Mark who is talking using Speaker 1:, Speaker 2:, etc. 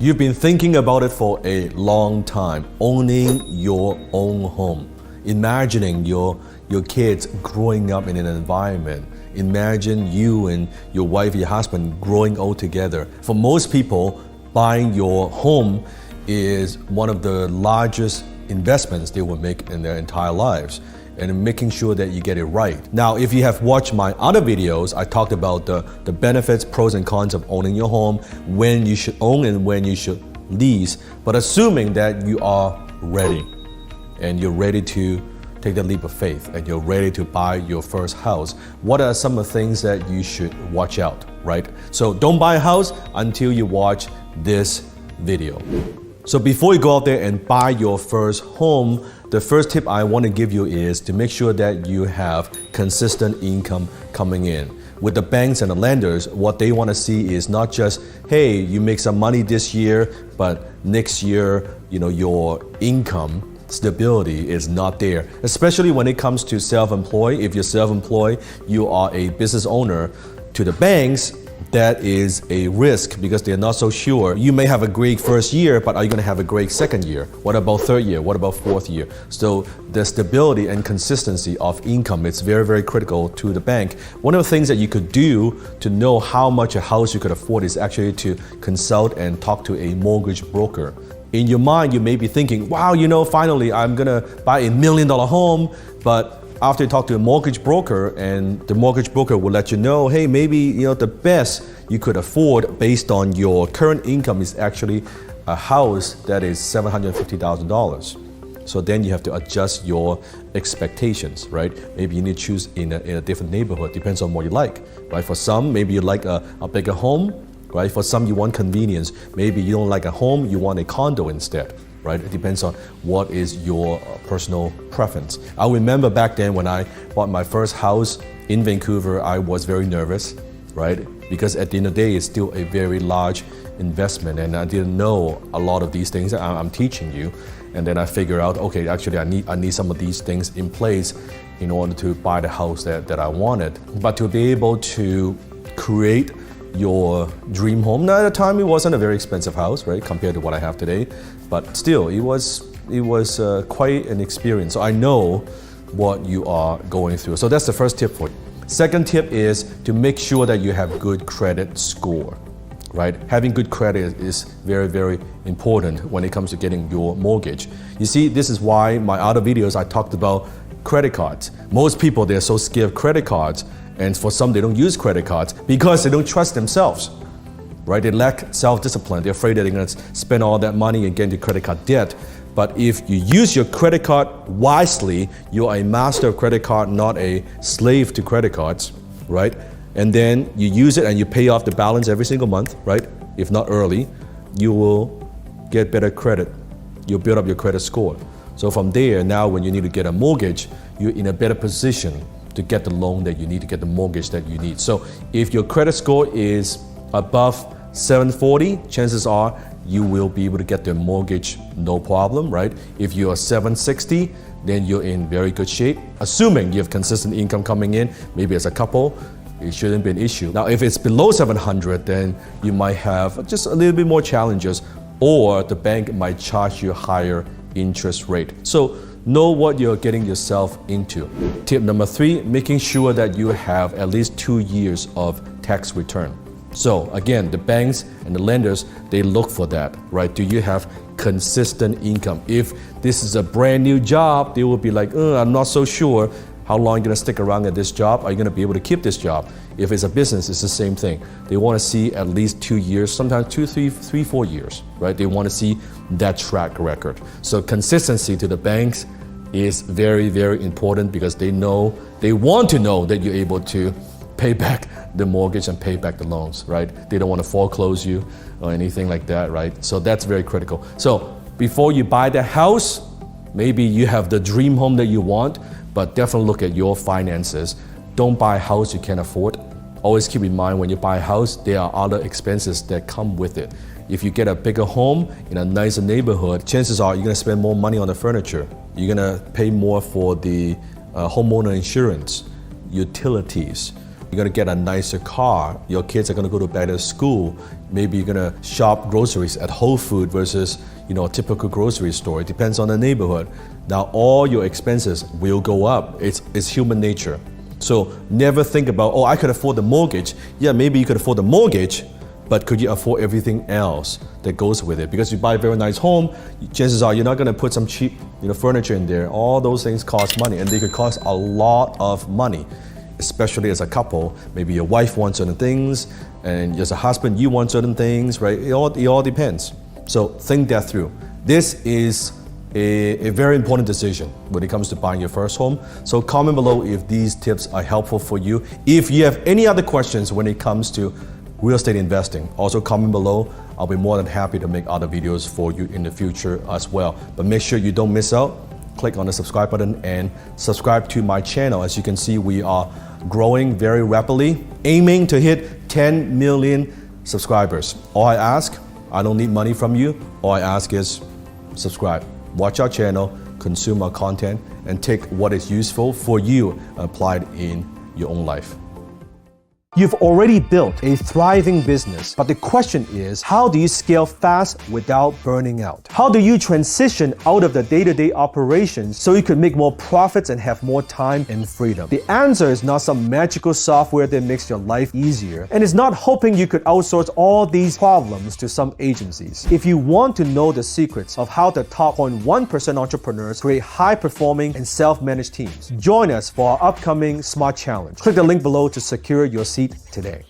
Speaker 1: You've been thinking about it for a long time, owning your own home, imagining your kids growing up in an environment. Imagine you and your wife, your husband growing old together. For most people, buying your home is one of the largest investments they will make in their entire lives, and making sure that you get it right. Now, if you have watched my other videos, I talked about the benefits, pros and cons of owning your home, when you should own and when you should lease. But assuming that you are ready and you're ready to take the leap of faith and you're ready to buy your first house, what are some of the things that you should watch out, right? So don't buy a house until you watch this video. So before you go out there and buy your first home, the first tip I want to give you is to make sure that you have consistent income coming in. With the banks and the lenders, what they want to see is not just, hey, you make some money this year, but next year, your income stability is not there. Especially when it comes to self-employed. If you're self-employed, you are a business owner. To the banks, that is a risk because they're not so sure. You may have a great first year, but are you going to have a great second year? What about third year? What about fourth year? So the stability and consistency of income is very, very critical to the bank. One of the things that you could do to know how much a house you could afford is actually to consult and talk to a mortgage broker. In your mind, you may be thinking, wow, finally I'm going to buy $1 million home, but after you talk to a mortgage broker, and the mortgage broker will let you know, hey, maybe the best you could afford based on your current income is actually a house that is $750,000. So then you have to adjust your expectations, right? Maybe you need to choose in a different neighborhood, depends on what you like, right? For some, maybe you like a bigger home, right? For some, you want convenience. Maybe you don't like a home, you want a condo instead. Right? It depends on what is your personal preference. I remember back then when I bought my first house in Vancouver, I was very nervous, right? Because at the end of the day, it's still a very large investment, and I didn't know a lot of these things that I'm teaching you. And then I figured out, okay, actually I need some of these things in place in order to buy the house that I wanted. But to be able to create your dream home. Now at the time it wasn't a very expensive house, right, compared to what I have today, but still it was quite an experience. So I know what you are going through. So that's the first tip for you. Second tip is to make sure that you have good credit score, right? Having good credit is very, very important when it comes to getting your mortgage. You see, this is why my other videos I talked about credit cards. Most people, they're so scared of credit cards. And for some, they don't use credit cards because they don't trust themselves, right? They lack self-discipline. They're afraid that they're going to spend all that money and get into credit card debt. But if you use your credit card wisely, you're a master of credit card, not a slave to credit cards, right? And then you use it and you pay off the balance every single month, right? If not early, you will get better credit. You'll build up your credit score. So from there, now when you need to get a mortgage, you're in a better position to get the loan that you need, to get the mortgage that you need. So if your credit score is above 740, chances are you will be able to get the mortgage no problem, right? If you are 760, then you're in very good shape. Assuming you have consistent income coming in, maybe as a couple, it shouldn't be an issue. Now, if it's below 700, then you might have just a little bit more challenges, or the bank might charge you a higher interest rate. So know what you're getting yourself into. Tip number 3, making sure that you have at least 2 years of tax return. So again, the banks and the lenders, they look for that, right? Do you have consistent income? If this is a brand new job, they will be like, I'm not so sure how long you're gonna stick around at this job. Are you gonna be able to keep this job? If it's a business, it's the same thing. They wanna see at least 2 years, sometimes 2, 3, 4 years, right? They wanna see that track record. So consistency to the banks is very, very important because they want to know that you're able to pay back the mortgage and pay back the loans, right? They don't want to foreclose you or anything like that, right? So that's very critical. So before you buy the house, maybe you have the dream home that you want, but definitely look at your finances. Don't buy a house you can't afford. Always keep in mind when you buy a house, there are other expenses that come with it. If you get a bigger home in a nicer neighborhood, chances are you're gonna spend more money on the furniture. You're gonna pay more for the homeowner insurance, utilities. You're gonna get a nicer car. Your kids are gonna go to better school. Maybe you're gonna shop groceries at Whole Foods versus a typical grocery store. It depends on the neighborhood. Now all your expenses will go up. It's human nature. So never think about, I could afford the mortgage. Yeah, maybe you could afford the mortgage, but could you afford everything else that goes with it? Because you buy a very nice home, chances are you're not gonna put some cheap furniture in there. All those things cost money, and they could cost a lot of money, especially as a couple. Maybe your wife wants certain things, and as a husband, you want certain things, right? It all depends. So think that through. This is a very important decision when it comes to buying your first home. So comment below if these tips are helpful for you. If you have any other questions when it comes to real estate investing, also comment below. I'll be more than happy to make other videos for you in the future as well. But make sure you don't miss out. Click on the subscribe button and subscribe to my channel. As you can see, we are growing very rapidly, aiming to hit 10 million subscribers. All I ask, I don't need money from you. All I ask is subscribe. Watch our channel, consume our content, and take what is useful for you and apply it in your own life. You've already built a thriving business, but the question is, how do you scale fast without burning out? How do you transition out of the day-to-day operations so you can make more profits and have more time and freedom? The answer is not some magical software that makes your life easier, and it's not hoping you could outsource all these problems to some agencies. If you want to know the secrets of how the top 0.1% entrepreneurs create high-performing and self-managed teams, join us for our upcoming SMART Challenge. Click the link below to secure your seat today.